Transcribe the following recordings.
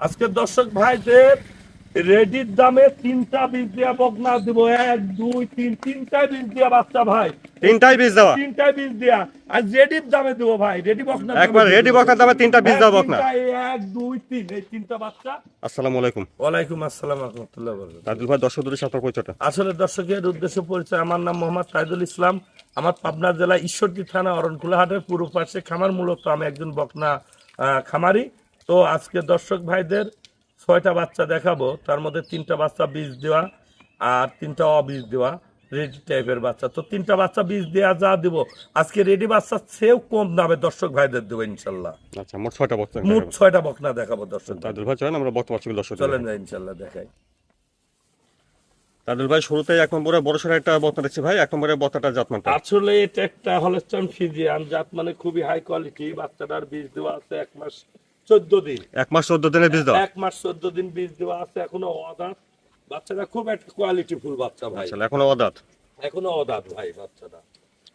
আজকে দর্শক ভাইদের রেডির দামে তিনটা বীজ দিয়া বকনা দিব, 1 2 3 তিনটা বীজ দিয়া বাচ্চা ভাই, তিনটাই বীজ দেওয়া তিনটা বীজ দিয়া আর রেডির দামে দিব ভাই, রেডি বকনা একবার রেডি বকনার দামে তিনটা বীজ দেওয়া বকনা। 1 2 3 এই তিনটা বাচ্চা। আসসালামু আলাইকুম। ওয়ালাইকুম আসসালাম রাহমাতুল্লাহ বরকাতুহু। তাজুল ভাই, দর্শকদের সাথে পরিচয়টা। আসলে দর্শকের উদ্দেশ্যে পরিচয়, আমার নাম মোহাম্মদ সাইদুল ইসলাম। আমার পাবনা জেলা ঈশ্বরদী থানা অরণকুলা হাটের পূর্ব পাশে খামার, মূলত আমি একজন বকনা খামারি। তো আজকে দর্শক ভাইদের 6টা বাচ্চা দেখাবো, তার মধ্যে 3টা বাচ্চা বীজ দেওয়া আর 3টা অবীজ দেওয়া রেডি টাইপের বাচ্চা। তো 3টা বাচ্চা বীজ দেওয়া যা দিব আজকে রেডি বাচ্চা চেয়েও কম দামে দর্শক ভাইদের দেবো ইনশাল্লাহ। আচ্ছা, মোট 6টা বক্তা। মোট 6টা বকনা দেখাবো দর্শক। তাজুল ভাই চলেন আমরা বক্তা বাচ্চাগুলো দর্শক চলেন না ইনশাল্লাহ দেখাই। তাজুল ভাই, শুরুতে 1 নম্বরে বড়সড় একটা বক্তা দেখছি ভাই। 1 নম্বরে বক্তাটা জাতমানটা আসলে এটা একটা হলস্টাইন ফ্রিজিয়ান জাত, মানে খুবই হাই কোয়ালিটি। বাচ্চাটার বীজ দেওয়া আছে 1 মাস 14 দিন। 1 মাস 14 দিনের বীজ দেওয়া। 1 মাস 14 দিন বীজ দেওয়া আছে, এখনো অদাঁত। বাচ্চাটা খুব একটা কোয়ালিটি ফুল বাচ্চা ভাই, আসলে এখনো অদাঁত। এখনো অদাঁত ভাই বাচ্চাটা।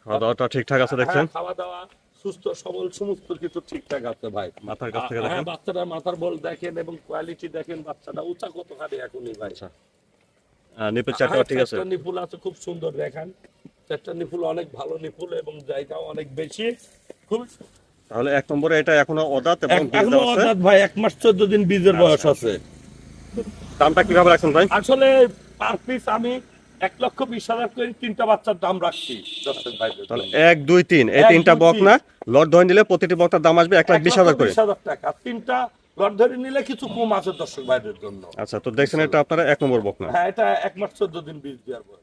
খাওয়া দাওয়াটা ঠিকঠাক আছে দেখছেন? হ্যাঁ, খাওয়া দাওয়া সুস্থ সবল সমস্ত কিছু ঠিকঠাক আছে ভাই। মাথার কাছ থেকে হ্যাঁ, দেখেন। বাচ্চাটার মাথার বল দেখেন এবং কোয়ালিটি দেখেন। বাচ্চাটা উঁচা কতখানি এখনই ভাই। আচ্ছা, নিপের চারটা ঠিক আছে। চারটা নিপুল আছে, খুব সুন্দর দেখেন। চারটা নিপুল অনেক ভালো নিপুল এবং জায়গাও অনেক বেশি। খুব তাহলে 1 নম্বরে এটা এখনো অদাঁত এবং বীজ এখনো দেওয়া আছে। অদাঁত ভাই, 1 মাস 14 দিন বীজের বয়স আছে। দামটা কিভাবে রাখছেন ভাই? আসলে পার পিস আমি 1,20,000 করে 3টা বাচ্চার দাম রাখছি দর্শক ভাইদের তাহলে জন্য। 1 2 3 এই 1, 3টা 2, 3 বকনা লট ধরে নিলে প্রতিটি বকনার দাম আসবে 1,20,000 করে। 1,20,000 টাকা। 3টা লট ধরে নিলে কিছু কম আছে দর্শক ভাইদের জন্য। আচ্ছা, তো দেখছেন এটা আপনারা 1 নম্বর বকনা। হ্যাঁ, এটা 1 মাস 14 দিন বীজ দেওয়ার পর।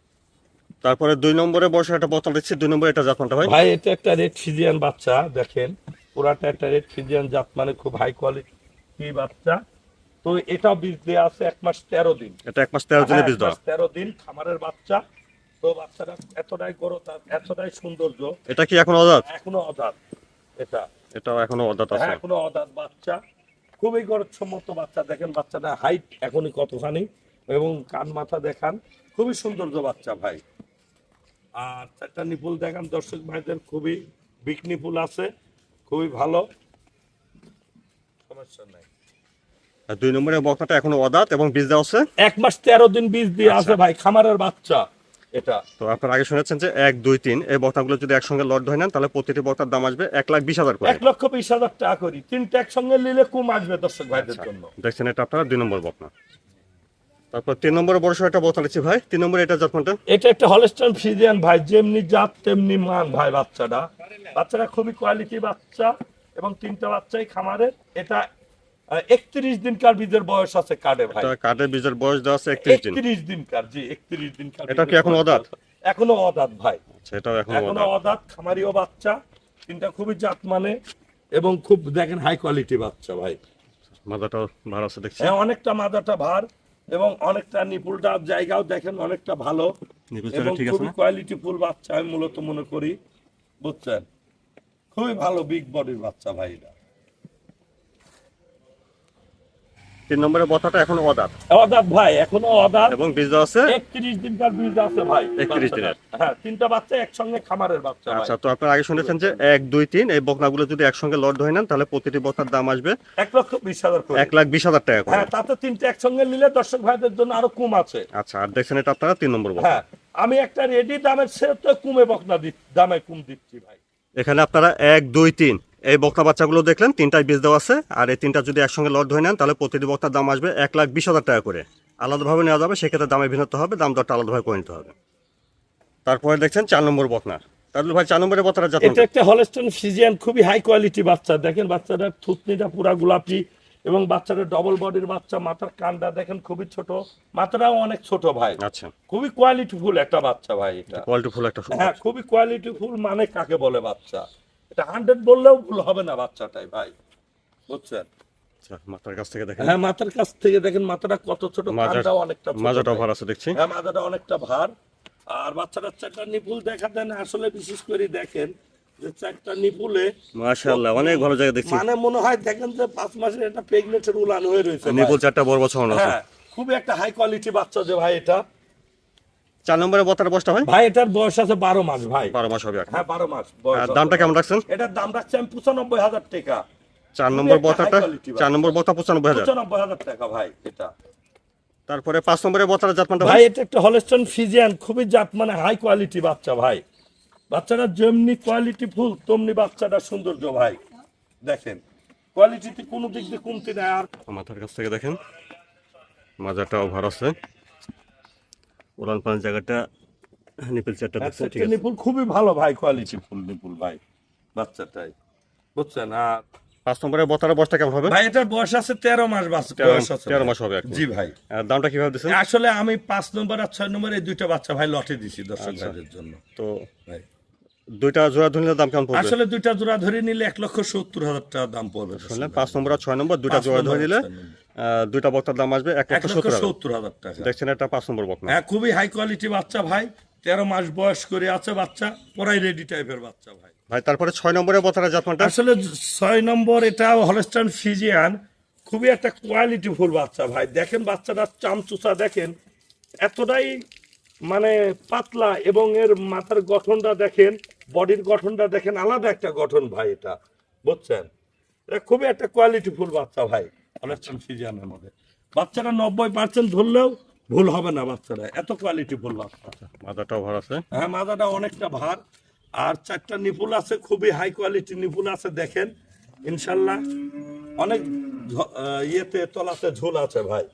তারপরে 2 নম্বরে বর্ষা একটা বকনা দিচ্ছি। 2 নম্বরে এটা জাতমানটা ভাই। ভাই এটা একটা রেড ফিজিয়ান বাচ্চা দেখেন, পুরাটা একটা রেড ফিজিয়ান জাত, মানে খুব হাই কোয়ালিটি বাচ্চা। তো এটা বীজ দেওয়া আছে 1 মাস 13 দিন। এটা 1 মাস 13 দিনের বীজ 1 দেওয়া। মাস 13 দিন খামারের বাচ্চা। তো বাচ্চাটা এতটাই গরতা, এতটাই সৌন্দর্য। এটা কি এখন অদাঁত? এখনো অদাঁত এটা। এটাও এখনো অদাঁত আছে। হ্যাঁ, এখনো অদাঁত বাচ্চা। খুবই গরতসম্মত বাচ্চা দেখেন। বাচ্চাটা হাইট এখনই কতখানি এবং কান মাথা দেখান, খুবই সৌন্দর্য বাচ্চা ভাই। আর 4টা নিপুল দেখান দর্শক ভাইদের, খুবই বিগ নিপুল আছে, খুবই ভালো, সমস্যা নাই। আর 2 নম্বরে বকনাটা এখনো অদাঁত এবং বীজ দেওয়া আছে। 1 মাস 13 দিন বীজ দিয়ে আছে ভাই, খামারের বাচ্চা এটা। তো আপনারা আগে শুনেছেন যে 1 2 3 এই বকনাগুলো যদি একসঙ্গে লট ধরে নেন তাহলে প্রতিটি বকনার দাম আসবে 1,20,000 করে। 1,20,000 টাকা করি। 3টা একসঙ্গে নিলে কম আসবে দর্শক ভাইদের জন্য। দেখছেন এটা আপনারা 2 নম্বর বকনা। তারপর 3 নম্বরে বড়সড় একটা বকনা দিচ্ছি ভাই। 3 নম্বরে এটা জাতমানটা। এটা একটা হলস্টাইন ফ্রিজিয়ান ভাই, যেমনি জাত তেমনি মান ভাই। বাচ্চাটা খুবই কোয়ালিটি বাচ্চা এবং 3টা বাচ্চাই খামারের। এটা 31 দিনকার বীজের বয়স আছে কার্ডে ভাই। এটা কাঠের বীজের বয়স দেওয়া আছে 31 দিন। 31 দিনকার, জি 31 দিনকার। এটা কি এখনো অদাঁত? এখনো অদাঁত ভাই, আচ্ছা, এটাও এখনো এখনো অদাঁত। অদাঁত। খামারিও বাচ্চা, 3টা খুবই জাত মানে এবং খুব দেখেন হাই কোয়ালিটি বাচ্চা ভাই। মাথাটাও ভার আছে দেখছি। হ্যাঁ, অনেকটা মাদাটা ভার এবং অনেকটা নিপুলটার জায়গাও দেখেন অনেকটা ভালো নিপুল এবং ঠিক আছে খুবই না? কোয়ালিটি ফুল বাচ্চা আমি মূলত মনে করি, বুঝছেন। খুবই ভালো বিগ বডির বাচ্চা ভাই এটা। 3 নম্বরে বকনাটা এখনো অদাঁত অদাঁত ভাই, এখনো অদাঁত এবং বীজ দেওয়া আছে। 31 দিনকার বীজ আছে ভাই। 31 দিনের। হ্যাঁ, 3টা বাচ্চা একসঙ্গে খামারের বাচ্চা ভাই। আচ্ছা, তো আপনারা আগে শুনেছেন যে 1 2 3 এই বকনাগুলো যদি একসঙ্গে লট ধরে নেন তাহলে প্রতিটি বকনার দাম আসবে 1,20,000 করে। 1,20,000 টাকা করে। হ্যাঁ, তাতে 3টা একসঙ্গে নিলে দর্শক ভাইদের জন্য আরো কম আছে। আচ্ছা, আর দেখছেন এটা আপনারা 3 নম্বর বকনা। হ্যাঁ, আমি একটা রেডি দামের চেয়ে তো কমে বকনা দামে কম দিচ্ছি ভাই। এখানে আপনারা 1 2 3 এই বকনা বাচ্চাগুলো দেখলেন, 3টাই বীজ দেওয়া আছে। আর এই 3টা যদি একসঙ্গে লট ধরে নেন তাহলে প্রতিটি বকনার দাম আসবে 1,20,000 টাকা করে। আলাদাভাবে নেওয়া যাবে, সেক্ষেত্রে দামে ভিন্নতা হবে, দাম দরটা আলাদাভাবে করে নিতে হবে। তারপরে দেখছেন 4 নম্বর বকনা। তাহলে ভাই 4 নম্বরে বকনাটা এটা জাতমান। একটা হলস্টাইন ফ্রিজিয়ান, খুবই হাই কোয়ালিটি বাচ্চা দেখেন। বাচ্চাটার থুতনিটা পুরা গোলাপি এবং বাচ্চাটার ডবল বডির বাচ্চা। মাথার কানটা দেখেন খুবই ছোট, মাথাটাও অনেক ছোট ভাই। আচ্ছা, খুবই কোয়ালিটি ফুল একটা বাচ্চা ভাই এটা। কোয়ালিটিফুল একটা হ্যাঁ, খুবই কোয়ালিটি ফুল মানে কাকে বলে বাচ্চা, এটা 100 বললেও ভুল হবে না বাচ্চাটাই ভাই, বুঝছেন। আচ্ছা, মাথার কাছ থেকে দেখেন। হ্যাঁ, মাথার কাছ থেকে দেখেন মাথাটা কত ছোট, কানটাও অনেকটা ছোট মাজাটাও ভাই। ভার আছে দেখছি। হ্যাঁ, মাথাটা অনেকটা ভার। আর বাচ্চাটা 4টা নিপুল দেখা দেন, আসলে বিশেষ করে দেখেন যে 4টা নিপুলে মাশাআল্লাহ, অনেক ভালো জায়গা দেখছি। মানে মনে হয় দেখেন যে 5 মাসের একটা প্রেগনেন্টের উলান হয়ে রয়েছে ভাই। নিপুল 4টা বড় বড় ছড়ানো আছে। হ্যাঁ, খুবই একটা হাই কোয়ালিটি বাচ্চা যে ভাই এটা। 4 নম্বরে বকনার বয়সটা ভাই ভাই এটার বয়স আছে 12 মাস ভাই। 12 মাস হবে এখন। হ্যাঁ, 12 মাস বয়স আর আছে দামটা ভাই। কেমন রাখছেন? এটার দাম রাখছি আমি 95,000 টাকা। 4 নম্বর খুবই একটা বক্তাটা, high quality 4 নম্বর বক্তা 95,000। 95,000 টাকা ভাই এটা। তারপরে 5 নম্বরের বক্তাটা জাতমানটা ভাই এটা একটা হলস্টাইন ফ্রিজিয়ান, খুবই জাত মানে হাই কোয়ালিটি বাচ্চা ভাই। বাচ্চাটা যেমনি কোয়ালিটি ফুল তেমনি বাচ্চাটা সৌন্দর্য ভাই। দেখেন কোয়ালিটিতে কোনো দিক দিয়ে কমতি নাই। আর মাথার কাছ থেকে দেখেন মাজাটা ওভার আছে, উড়ান পানের জায়গাটা নিপল চারটা দেখছেন, ঠিক আছে। নিপুল খুবই ভালো ভাই, কোয়ালিটি ফুল নিপুল ভাই বাচ্চাটাই, বুঝছেন। আর 5 নম্বরের বক্তার বয়সটা কেমন হবে? ভাই এটার বয়স আছে 13 মাস বাচ্চা, 13 মাস হবে এখন। জি ভাই। আর দামটা কিভাবে দিচ্ছেন? আসলে আমি 5 নম্বর আর 6 নম্বর এই দুইটা বাচ্চা ভাই লটে দিছি দর্শক ভাইদের জন্য। তো ভাই দুইটা জোড়া ধরলে দাম কেমন পড়বে? আসলে দুইটা জোড়া ধরে নিলে 1,70,000 টাকা দাম পড়বে। শুনলেন 5 নম্বর আর 6 নম্বর দুইটা 5 জোড়া ধরে নম্বর নিলে আর 6 নম্বর। দুইটা বক্তার দাম আসবে 1,70,000। 1,70,000 টাকা। দেখছেন এটা 5 নম্বর বক্তা। হ্যাঁ খুবই হাই কোয়ালিটি বাচ্চা ভাই, 13 মাস বয়স করে আছে বাচ্চা, পুরাই রেডি টাইপের বাচ্চা ভাই। ভাই তারপরে 6 নম্বরের বক্তাটা জাতমানটা আসলে 6 নম্বর এটা হলস্টাইন ফ্রিজিয়ান, খুবই একটা কোয়ালিটি ফুল বাচ্চা ভাই। দেখেন বাচ্চাটার চামচুচা দেখেন, এতটাই মানে পাতলা, এবং এর মাথার গঠনটা দেখেন, বডির গঠনটা দেখেন, আলাদা একটা গঠন ভাই এটা, বুঝছেন। এটা খুবই একটা কোয়ালিটি ফুল বাচ্চা ভাই হলস্টাইন ফ্রিজিয়ানের মধ্যে। বাচ্চাটা 90% ধরলেও ভুল হবে না, বাচ্চাটা এত কোয়ালিটি ফুল বাচ্চা। মাজাটা ওভার আছে। হ্যাঁ মাথাটা অনেকটা ভার, আর 4টা নিপুল আছে, খুবই হাই কোয়ালিটি নিপুল আছে। দেখেন ইনশাল্লাহ অনেক ইয়েতে তলাতে ঝোল আছে ভাই।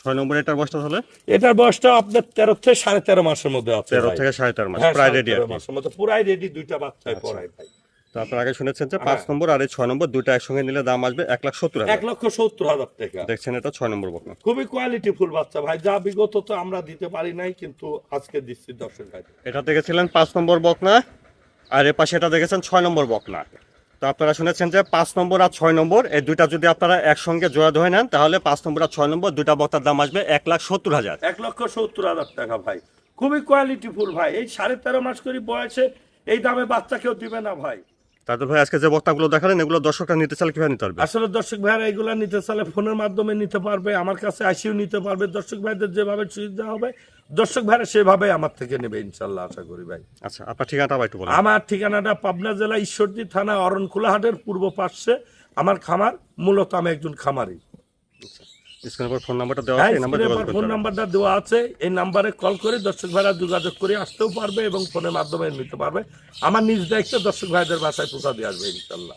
6 নম্বর এটার বয়সটা হলে এটার বয়সটা আপনার 13 থেকে 13.5 মাসের মধ্যে আছে 13 ভাই। থেকে 13.5 মাস, হ্যাঁ, প্রায় রেডি 13.5 আর কি। মাসের মধ্যে পুরাই রেডি, দুইটা বাচ্চাই পড়ায় ভাই। তো আপনারা আগে শুনেছেন যে 5 নম্বর আর এই 6 নম্বর দুইটা একসঙ্গে নিলে দাম আসবে 1,70,000। 1,70,000 টাকা। দেখছেন এটা 6 নম্বর বক্তা। খুবই কোয়ালিটি ফুল বাচ্চা ভাই, যা বিগত তো আমরা দিতে পারি নাই, কিন্তু আজকে দিচ্ছি দর্শক ভাই। এটা দেখেছিলেন 5 নম্বর বকনা, আর এর পাশে এটা দেখেছেন 6 নম্বর বকনা। তো আপনারা শুনেছেন যে 5 নম্বর আর 6 নম্বর এই দুইটা যদি আপনারা একসঙ্গে জোড়া ধরে নেন তাহলে 5 নম্বর আর 6 নম্বর দুইটা বক্তার দাম আসবে 1,70,000। 1,70,000 টাকা ভাই। খুবই কোয়ালিটি ফুল ভাই, এই 13.5 মাস করে বয়সে এই দামে বাচ্চা কেউ দিবে না ভাই। তাদের ভাই আজকে যে বক্তাগুলো দেখালেন এগুলো দর্শকরা নিতে চাইলে কিভাবে নিতে পারবে? আসলে দর্শক ভাইরা এগুলা নিতে চাইলে ফোনের মাধ্যমে নিতে পারবে, আমার কাছে আসিও নিতে পারবে। দর্শক ভাইদের যেভাবে সুবিধা হবে দর্শক ভাইরা সেভাবে আমার থেকে নেবে ইনশাল্লাহ, আশা করি ভাই। আচ্ছা আপনার ঠিকানাটা আবার একটু বলুন। আমার ঠিকানাটা পাবনা জেলা ঈশ্বরদী থানা অরণকুলা হাটের পূর্ব পার্শ্বে আমার খামার। মূলত আমি একজন খামারি। স্ক্রিনের উপর ফোন নাম্বারটা দেওয়া হ্যাঁ আছে, এই নাম্বারে যোগাযোগ ফোন করতে হবে। নাম্বারটা দেওয়া আছে, এই নাম্বারে কল করে দর্শক ভাইরা যোগাযোগ করে আসতেও পারবে এবং ফোনের মাধ্যমে নিতে পারবে। আমার নিজ দায়িত্বে দর্শক ভাইদের বাসায় পৌঁছা দিয়ে আসবে ইনশাল্লাহ।